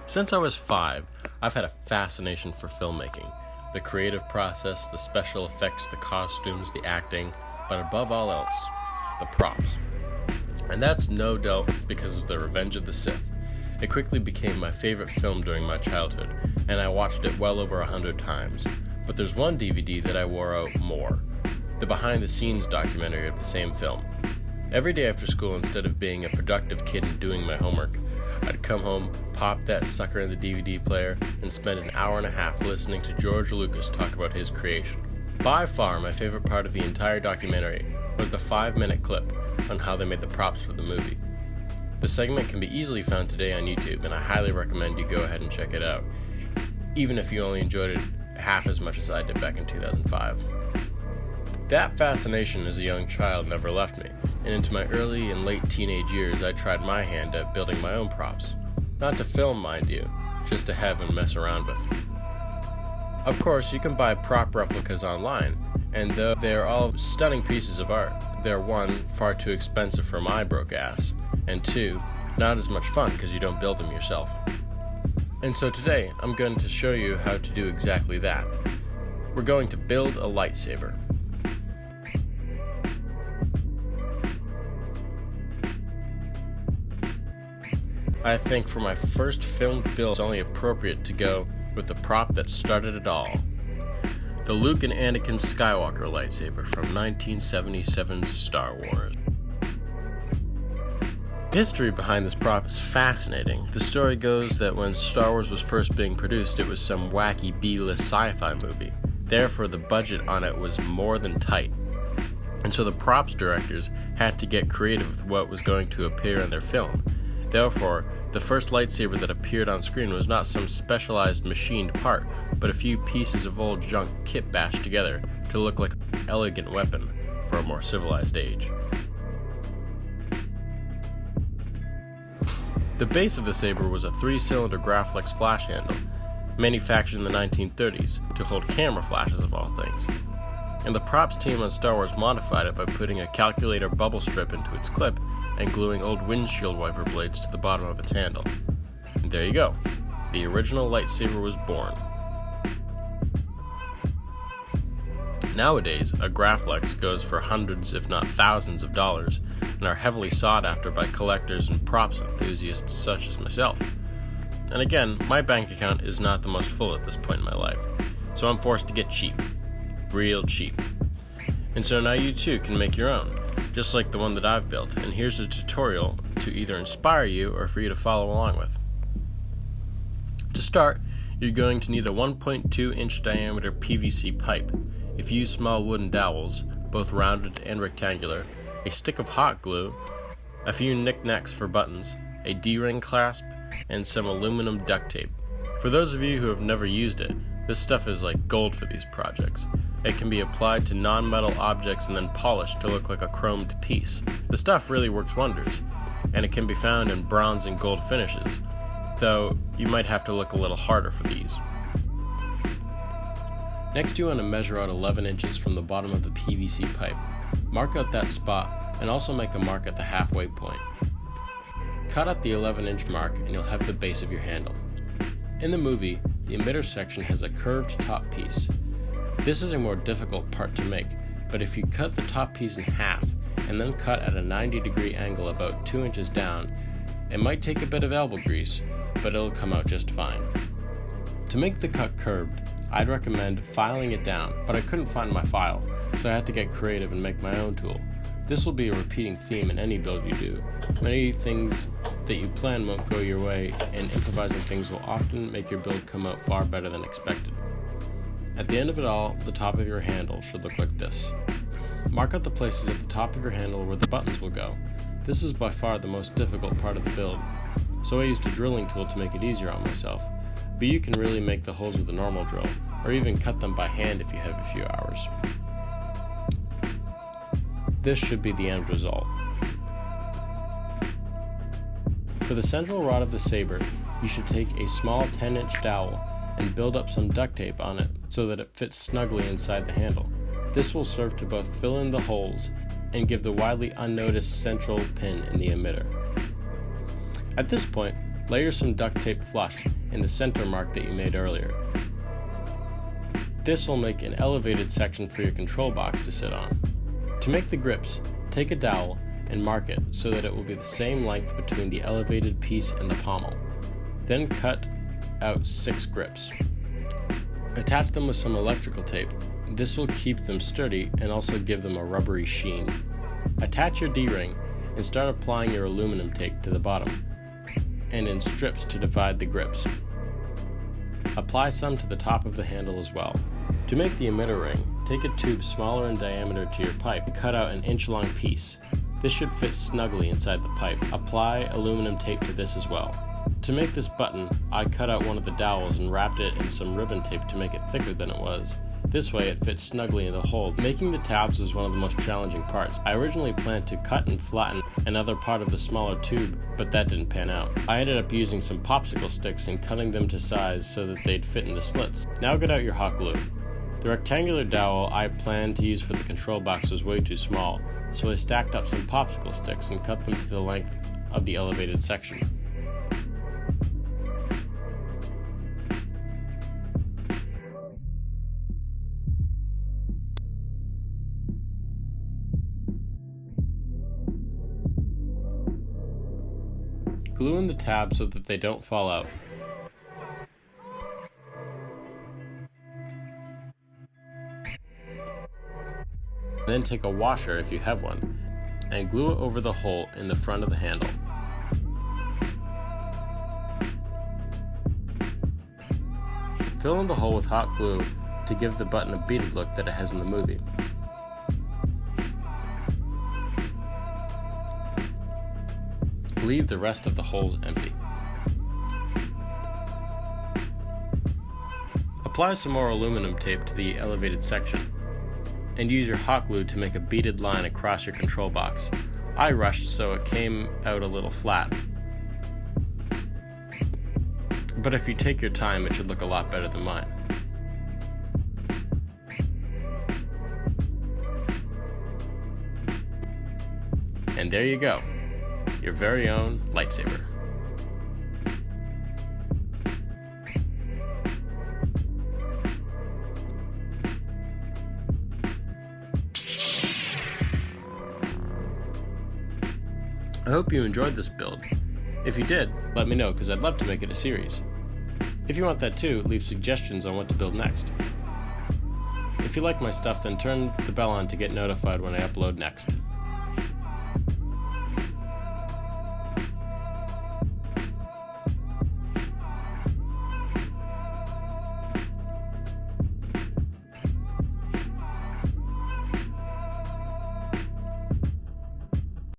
Since I was 5, I've had a fascination for filmmaking. The creative process, the special effects, the costumes, the acting, but above all else, the props. And that's no doubt because of The Revenge of the Sith. It quickly became my favorite film during my childhood, and I watched it well over 100 times. But there's one DVD that I wore out more, the behind-the-scenes documentary of the same film. Every day after school, instead of being a productive kid and doing my homework, I'd come home, pop that sucker in the DVD player, and spend an hour and a half listening to George Lucas talk about his creation. By far, my favorite part of the entire documentary was the 5-minute clip on how they made the props for the movie. The segment can be easily found today on YouTube, and I highly recommend you go ahead and check it out, even if you only enjoyed it half as much as I did back in 2005. That fascination as a young child never left me, and into my early and late teenage years I tried my hand at building my own props. Not to film, mind you, just to have and mess around with. Of course, you can buy prop replicas online, and though they are all stunning pieces of art, they're 1, far too expensive for my broke ass, and 2, not as much fun because you don't build them yourself. And so today, I'm going to show you how to do exactly that. We're going to build a lightsaber. I think for my first filmed build, it's only appropriate to go with the prop that started it all. The Luke and Anakin Skywalker lightsaber from 1977's Star Wars. The history behind this prop is fascinating. The story goes that when Star Wars was first being produced, it was some wacky B-list sci-fi movie. Therefore, the budget on it was more than tight. And so the props directors had to get creative with what was going to appear in their film. Therefore, the first lightsaber that appeared on screen was not some specialized machined part, but a few pieces of old junk kit bashed together to look like an elegant weapon for a more civilized age. The base of the saber was a 3-cylinder Graflex flash handle, manufactured in the 1930s to hold camera flashes of all things. And the props team on Star Wars modified it by putting a calculator bubble strip into its clip and gluing old windshield wiper blades to the bottom of its handle. And there you go. The original lightsaber was born. Nowadays, a Graflex goes for hundreds if not thousands of dollars and are heavily sought after by collectors and props enthusiasts such as myself. And again, my bank account is not the most full at this point in my life, so I'm forced to get cheap. Real cheap. And so now you too can make your own, just like the one that I've built, and here's a tutorial to either inspire you or for you to follow along with. To start, you're going to need a 1.2 inch diameter PVC pipe, a few small wooden dowels, both rounded and rectangular, a stick of hot glue, a few knickknacks for buttons, a D-ring clasp, and some aluminum duct tape. For those of you who have never used it, this stuff is like gold for these projects. It can be applied to non-metal objects and then polished to look like a chromed piece. The stuff really works wonders, and it can be found in bronze and gold finishes, though you might have to look a little harder for these. Next, you want to measure out 11 inches from the bottom of the PVC pipe. Mark out that spot and also make a mark at the halfway point. Cut at the 11-inch mark and you'll have the base of your handle. In the movie, the emitter section has a curved top piece. This is a more difficult part to make, but if you cut the top piece in half and then cut at a 90-degree angle about 2 inches down, it might take a bit of elbow grease, but it'll come out just fine. To make the cut curved, I'd recommend filing it down, but I couldn't find my file, so I had to get creative and make my own tool. This will be a repeating theme in any build you do. Many things that you plan won't go your way, and improvising things will often make your build come out far better than expected. At the end of it all, the top of your handle should look like this. Mark out the places at the top of your handle where the buttons will go. This is by far the most difficult part of the build, so I used a drilling tool to make it easier on myself, but you can really make the holes with a normal drill, or even cut them by hand if you have a few hours. This should be the end result. For the central rod of the saber, you should take a small 10-inch dowel and build up some duct tape on it so that it fits snugly inside the handle. This will serve to both fill in the holes and give the widely unnoticed central pin in the emitter. At this point, Layer some duct tape flush in the center mark that you made earlier. This will make an elevated section for your control box to sit on. To make the grips, take a dowel and mark it so that it will be the same length between the elevated piece and the pommel. Then cut out 6 grips. Attach them with some electrical tape. This will keep them sturdy and also give them a rubbery sheen. Attach your D-ring and start applying your aluminum tape to the bottom and in strips to divide the grips. Apply some to the top of the handle as well. To make the emitter ring, take a tube smaller in diameter to your pipe and cut out an inch-long piece. This should fit snugly inside the pipe. Apply aluminum tape to this as well. To make this button, I cut out one of the dowels and wrapped it in some ribbon tape to make it thicker than it was. This way it fits snugly in the hole. Making the tabs was one of the most challenging parts. I originally planned to cut and flatten another part of the smaller tube, but that didn't pan out. I ended up using some popsicle sticks and cutting them to size so that they'd fit in the slits. Now get out your hot glue. The rectangular dowel I planned to use for the control box was way too small, so I stacked up some popsicle sticks and cut them to the length of the elevated section. Glue in the tabs so that they don't fall out. Then take a washer, if you have one, and glue it over the hole in the front of the handle. Fill in the hole with hot glue to give the button a beaded look that it has in the movie. Leave the rest of the holes empty. Apply some more aluminum tape to the elevated section, and use your hot glue to make a beaded line across your control box. I rushed so it came out a little flat, but if you take your time it should look a lot better than mine. And there you go, your very own lightsaber. I hope you enjoyed this build. If you did, let me know because I'd love to make it a series. If you want that too, leave suggestions on what to build next. If you like my stuff, then turn the bell on to get notified when I upload next.